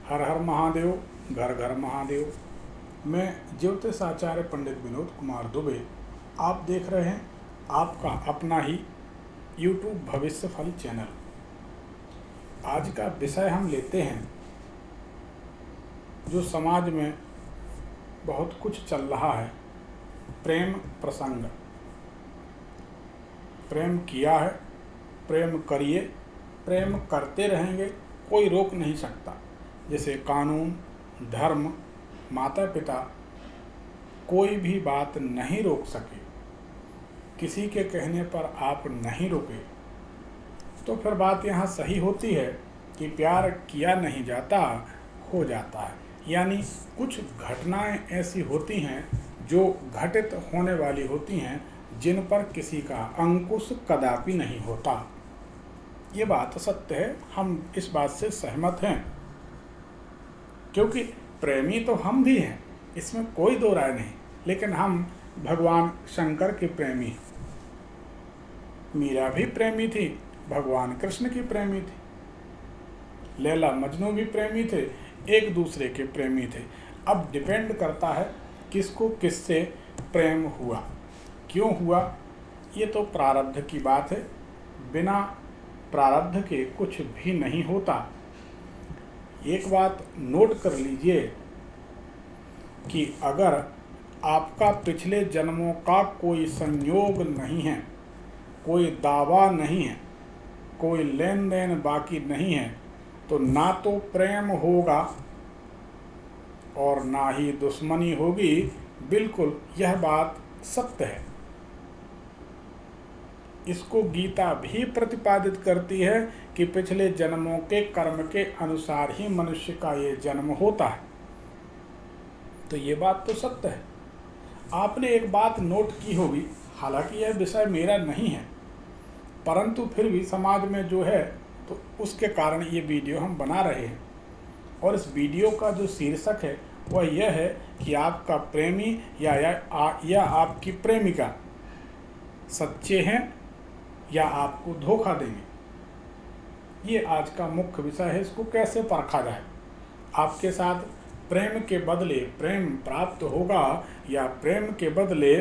हर हर महादेव, घर घर महादेव। मैं ज्योतिष आचार्य पंडित विनोद कुमार दुबे। आप देख रहे हैं आपका अपना ही YouTube भविष्य फल चैनल। आज का विषय हम लेते हैं जो समाज में बहुत कुछ चल रहा है, प्रेम प्रसंग। प्रेम किया है, प्रेम करिए, प्रेम करते रहेंगे, कोई रोक नहीं सकता। जैसे कानून, धर्म, माता पिता कोई भी बात नहीं रोक सके, किसी के कहने पर आप नहीं रुके, तो फिर बात यहाँ सही होती है कि प्यार किया नहीं जाता, हो जाता है। यानी कुछ घटनाएं ऐसी होती हैं जो घटित होने वाली होती हैं, जिन पर किसी का अंकुश कदापि नहीं होता। ये बात सत्य है, हम इस बात से सहमत हैं, क्योंकि प्रेमी तो हम भी हैं, इसमें कोई दो राय नहीं। लेकिन हम भगवान शंकर के प्रेमी, मीरा भी प्रेमी थी, भगवान कृष्ण की प्रेमी थी, लैला मजनू भी प्रेमी थे, एक दूसरे के प्रेमी थे। अब डिपेंड करता है किसको किससे प्रेम हुआ, क्यों हुआ, ये तो प्रारब्ध की बात है। बिना प्रारब्ध के कुछ भी नहीं होता। एक बात नोट कर लीजिए कि अगर आपका पिछले जन्मों का कोई संयोग नहीं है, कोई दावा नहीं है, कोई लेन देन बाकी नहीं है, तो ना तो प्रेम होगा और ना ही दुश्मनी होगी। बिल्कुल यह बात सत्य है। इसको गीता भी प्रतिपादित करती है कि पिछले जन्मों के कर्म के अनुसार ही मनुष्य का ये जन्म होता है। तो ये बात तो सत्य है। आपने एक बात नोट की होगी, हालांकि यह विषय मेरा नहीं है, परंतु फिर भी समाज में जो है तो उसके कारण ये वीडियो हम बना रहे हैं। और इस वीडियो का जो शीर्षक है वह यह है कि आपका प्रेमी या आपकी प्रेमिका सच्चे हैं या आपको धोखा देंगे। ये आज का मुख्य विषय है। इसको कैसे परखा जाए, आपके साथ प्रेम के बदले प्रेम प्राप्त होगा या प्रेम के बदले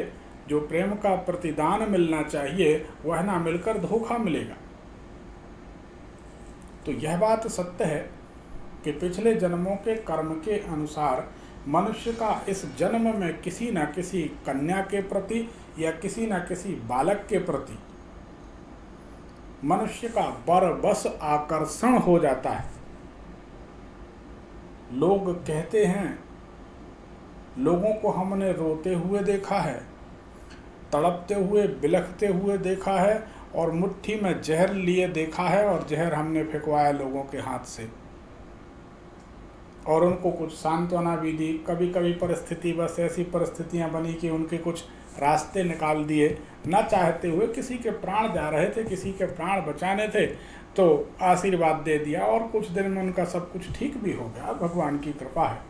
जो प्रेम का प्रतिदान मिलना चाहिए वह ना मिलकर धोखा मिलेगा। तो यह बात सत्य है कि पिछले जन्मों के कर्म के अनुसार मनुष्य का इस जन्म में किसी न किसी कन्या के प्रति या किसी न किसी बालक के प्रति मनुष्य का बरबस आकर्षण हो जाता है। लोग कहते हैं, लोगों को हमने रोते हुए देखा है, तड़पते हुए, बिलखते हुए देखा है और मुट्ठी में जहर लिए देखा है, और जहर हमने फेंकवाया लोगों के हाथ से और उनको कुछ सांत्वना भी दी। कभी कभी परिस्थिति, बस ऐसी परिस्थितियां बनी कि उनके कुछ रास्ते निकाल दिए, न चाहते हुए। किसी के प्राण जा रहे थे, किसी के प्राण बचाने थे, तो आशीर्वाद दे दिया और कुछ दिन में उनका सब कुछ ठीक भी हो गया। भगवान की कृपा है।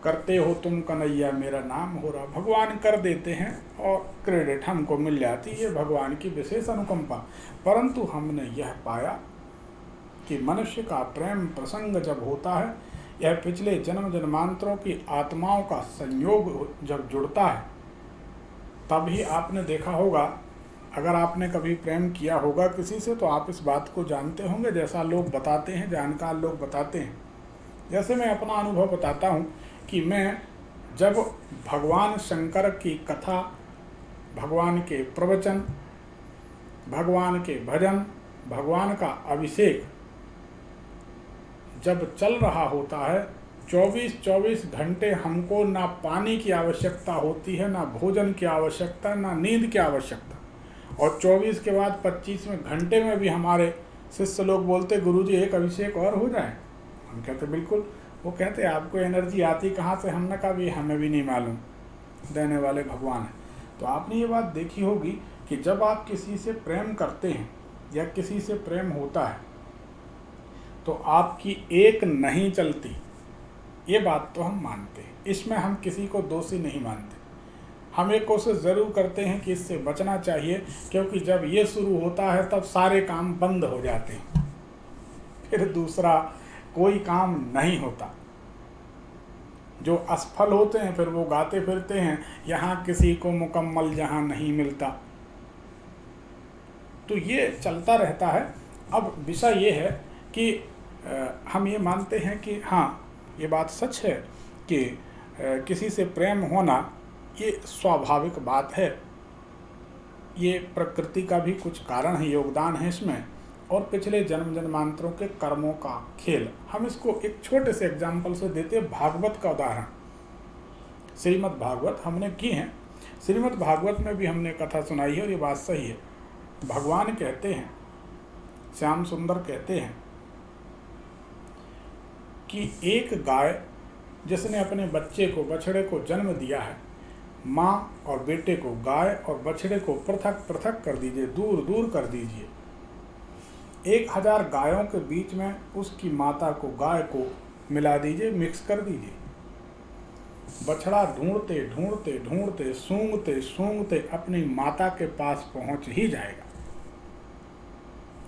करते हो तुम कन्हैया मेरा नाम हो रहा, भगवान कर देते हैं और क्रेडिट हमको मिल जाती है, भगवान की विशेष अनुकंपा। परंतु हमने यह पाया कि मनुष्य का प्रेम प्रसंग जब होता है, यह पिछले जन्म जन्मांतरों की आत्माओं का संयोग जब जुड़ता है, तभी आपने देखा होगा, अगर आपने कभी प्रेम किया होगा किसी से तो आप इस बात को जानते होंगे। जैसा लोग बताते हैं, जानकार लोग बताते हैं, जैसे मैं अपना अनुभव बताता हूँ कि मैं जब भगवान शंकर की कथा, भगवान के प्रवचन, भगवान के भजन, भगवान का अभिषेक जब चल रहा होता है, 24-24 घंटे हमको ना पानी की आवश्यकता होती है, ना भोजन की आवश्यकता, ना नींद की आवश्यकता। और 24 के बाद 25वें घंटे में भी हमारे शिष्य लोग बोलते, गुरुजी एक अभिषेक और हो जाए। हम कहते बिल्कुल। वो कहते आपको एनर्जी आती कहाँ से? हमने कहा भी हमें भी नहीं मालूम, देने वाले भगवान हैं। तो आपने ये बात देखी होगी कि जब आप किसी से प्रेम करते हैं या किसी से प्रेम होता है तो आपकी एक नहीं चलती। ये बात तो हम मानते हैं, इसमें हम किसी को दोषी नहीं मानते। हम एक कोशिश ज़रूर करते हैं कि इससे बचना चाहिए, क्योंकि जब ये शुरू होता है तब सारे काम बंद हो जाते हैं। फिर दूसरा कोई काम नहीं होता। जो असफल होते हैं फिर वो गाते फिरते हैं, यहाँ किसी को मुकम्मल जहाँ नहीं मिलता। तो ये चलता रहता है। अब विषय ये है कि हम ये मानते हैं कि हाँ, ये बात सच है कि किसी से प्रेम होना ये स्वाभाविक बात है, ये प्रकृति का भी कुछ कारण है, योगदान है इसमें, और पिछले जन्म जन्मांतरों के कर्मों का खेल। हम इसको एक छोटे से एग्जाम्पल से देते हैं, भागवत का उदाहरण। श्रीमद् भागवत हमने की है, श्रीमद् भागवत में भी हमने कथा सुनाई है और ये बात सही है। भगवान कहते हैं, श्याम सुंदर कहते हैं कि एक गाय जिसने अपने बच्चे को, बछड़े को जन्म दिया है, माँ और बेटे को, गाय और बछड़े को पृथक पृथक कर दीजिए, दूर दूर कर दीजिए। 1000 गायों के बीच में उसकी माता को, गाय को मिला दीजिए, मिक्स कर दीजिए। बछड़ा ढूंढते ढूंढते ढूंढते, सूंघते सूंघते अपनी माता के पास पहुंच ही जाएगा।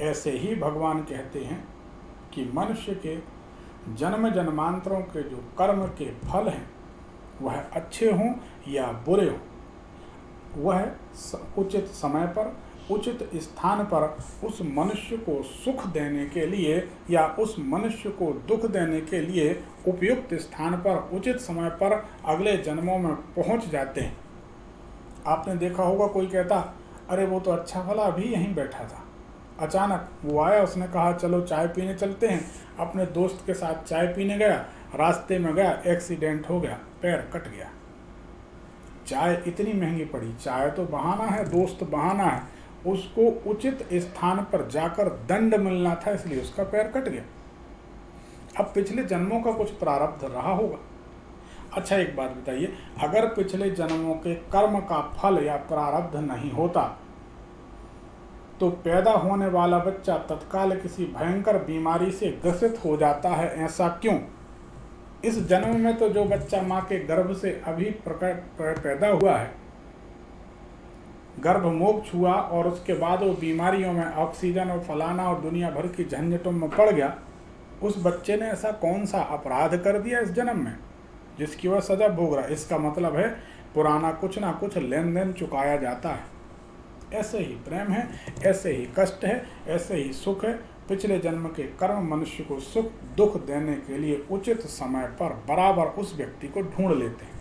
ऐसे ही भगवान कहते हैं कि मनुष्य के जन्म जन्मांतरों के जो कर्म के फल हैं, वह अच्छे हों या बुरे हों, वह उचित समय पर, उचित स्थान पर उस मनुष्य को सुख देने के लिए या उस मनुष्य को दुख देने के लिए उपयुक्त स्थान पर, उचित समय पर अगले जन्मों में पहुंच जाते हैं। आपने देखा होगा, कोई कहता अरे वो तो अच्छा भला अभी यहीं बैठा था, अचानक वो आया, उसने कहा चलो चाय पीने चलते हैं। अपने दोस्त के साथ चाय पीने गया, रास्ते में गया, एक्सीडेंट हो गया, पैर कट गया। चाय इतनी महंगी पड़ी, चाय तो बहाना है, दोस्त बहाना है, उसको उचित स्थान पर जाकर दंड मिलना था, इसलिए उसका पैर कट गया। अब पिछले जन्मों का कुछ प्रारब्ध रहा होगा। अच्छा एक बात बताइए, अगर पिछले जन्मों के कर्म का फल या प्रारब्ध नहीं होता तो पैदा होने वाला बच्चा तत्काल किसी भयंकर बीमारी से ग्रसित हो जाता है, ऐसा क्यों? इस जन्म में तो जो बच्चा माँ के गर्भ से अभी पैदा हुआ है, गर्भ मोक्ष हुआ और उसके बाद वो बीमारियों में, ऑक्सीजन और फलाना और दुनिया भर की झंझटों में पड़ गया, उस बच्चे ने ऐसा कौन सा अपराध कर दिया इस जन्म में जिसकी वह सजा भोग रहा है? इसका मतलब है पुराना कुछ ना कुछ लेन देन चुकाया जाता है। ऐसे ही प्रेम है, ऐसे ही कष्ट है, ऐसे ही सुख है। पिछले जन्म के कर्म मनुष्य को सुख दुख देने के लिए उचित समय पर बराबर उस व्यक्ति को ढूंढ लेते हैं।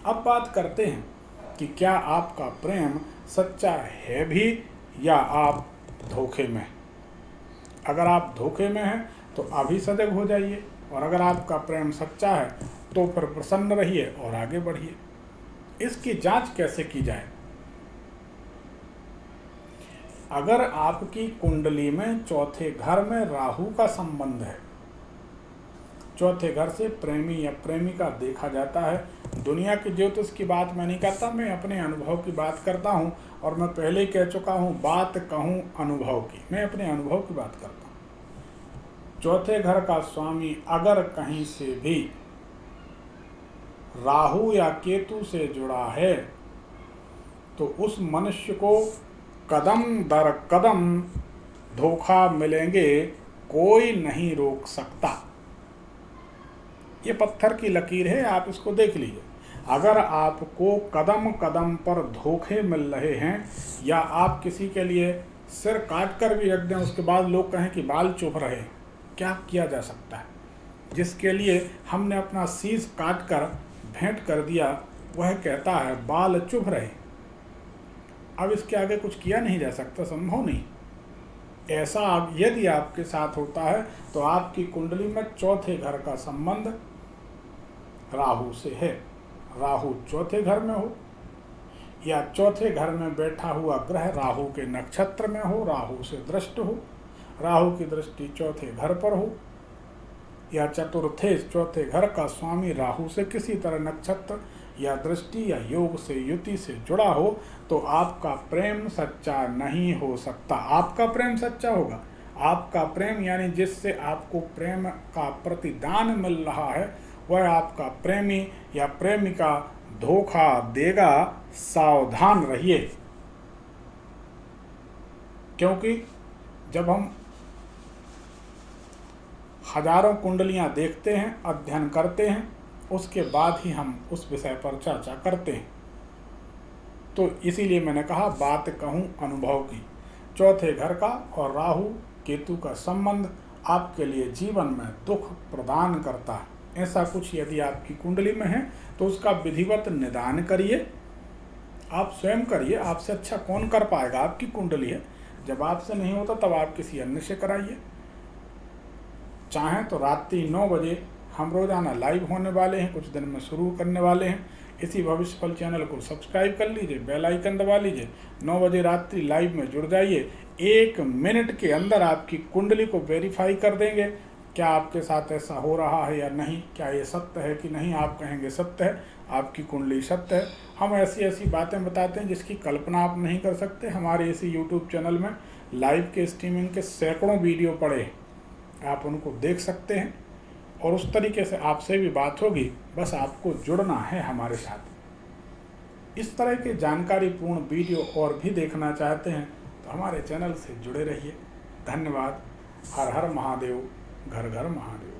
अब बात करते हैं कि क्या आपका प्रेम सच्चा है भी या आप धोखे में? अगर आप धोखे में हैं तो अभी सजग हो जाइए, और अगर आपका प्रेम सच्चा है तो फिर प्रसन्न रहिए और आगे बढ़िए। इसकी जांच कैसे की जाए? अगर आपकी कुंडली में चौथे घर में राहु का संबंध है, चौथे घर से प्रेमी या प्रेमिका देखा जाता है। दुनिया की ज्योतिष की बात मैं नहीं करता, मैं अपने अनुभव की बात करता हूँ, और मैं पहले ही कह चुका हूँ, बात कहूँ अनुभव की, मैं अपने अनुभव की बात करता हूँ। चौथे घर का स्वामी अगर कहीं से भी राहु या केतु से जुड़ा है तो उस मनुष्य को कदम दर कदम धोखा मिलेंगे, कोई नहीं रोक सकता। ये पत्थर की लकीर है, आप इसको देख लीजिए। अगर आपको कदम कदम पर धोखे मिल रहे हैं, या आप किसी के लिए सिर काट कर भी रख दें, उसके बाद लोग कहें कि बाल चुभ रहे, क्या किया जा सकता है? जिसके लिए हमने अपना शीश काट कर भेंट कर दिया, वह कहता है बाल चुभ रहे। अब इसके आगे कुछ किया नहीं जा सकता, संभव नहीं। ऐसा यदि आपके साथ होता है तो आपकी कुंडली में चौथे घर का संबंध राहु से है। राहु चौथे घर में हो, या चौथे घर में बैठा हुआ ग्रह राहु के नक्षत्र में हो, राहु से दृष्ट हो, राहु की दृष्टि चौथे घर पर हो, या चतुर्थे चौथे घर का स्वामी राहु से किसी तरह नक्षत्र या दृष्टि या योग से, युति से जुड़ा हो, तो आपका प्रेम सच्चा नहीं हो सकता। आपका प्रेम सच्चा होगा। आपका प्रेम यानी जिससे आपको प्रेम का प्रतिदान मिल रहा है, वह आपका प्रेमी या प्रेमिका धोखा देगा, सावधान रहिए। क्योंकि जब हम हजारों कुंडलियां देखते हैं, अध्ययन करते हैं, उसके बाद ही हम उस विषय पर चर्चा करते हैं। तो इसीलिए मैंने कहा बात कहूँ अनुभव की। चौथे घर का और राहु केतु का संबंध आपके लिए जीवन में दुख प्रदान करता है। ऐसा कुछ यदि आपकी कुंडली में है तो उसका विधिवत निदान करिए, आप स्वयं करिए। आपसे अच्छा कौन कर पाएगा, आपकी कुंडली है। जब आपसे नहीं होता तब आप किसी अन्य से कराइए। चाहें तो रात्रि 9 बजे हम रोजाना लाइव होने वाले हैं, कुछ दिन में शुरू करने वाले हैं। इसी भविष्य फल चैनल को सब्सक्राइब कर लीजिए, बेल आइकन दबा लीजिए, 9 बजे रात्रि लाइव में जुड़ जाइए। 1 मिनट के अंदर आपकी कुंडली को वेरीफाई कर देंगे, क्या आपके साथ ऐसा हो रहा है या नहीं, क्या ये सत्य है कि नहीं। आप कहेंगे सत्य है, आपकी कुंडली सत्य है। हम ऐसी ऐसी बातें बताते हैं जिसकी कल्पना आप नहीं कर सकते। हमारे इसी यूट्यूब चैनल में लाइव के स्ट्रीमिंग के सैकड़ों वीडियो पड़े हैं, आप उनको देख सकते हैं और उस तरीके से आपसे भी बात होगी। बस आपको जुड़ना है हमारे साथ। इस तरह के जानकारीपूर्ण वीडियो और भी देखना चाहते हैं तो हमारे चैनल से जुड़े रहिए। धन्यवाद। हर हर महादेव, घर घर महादेव।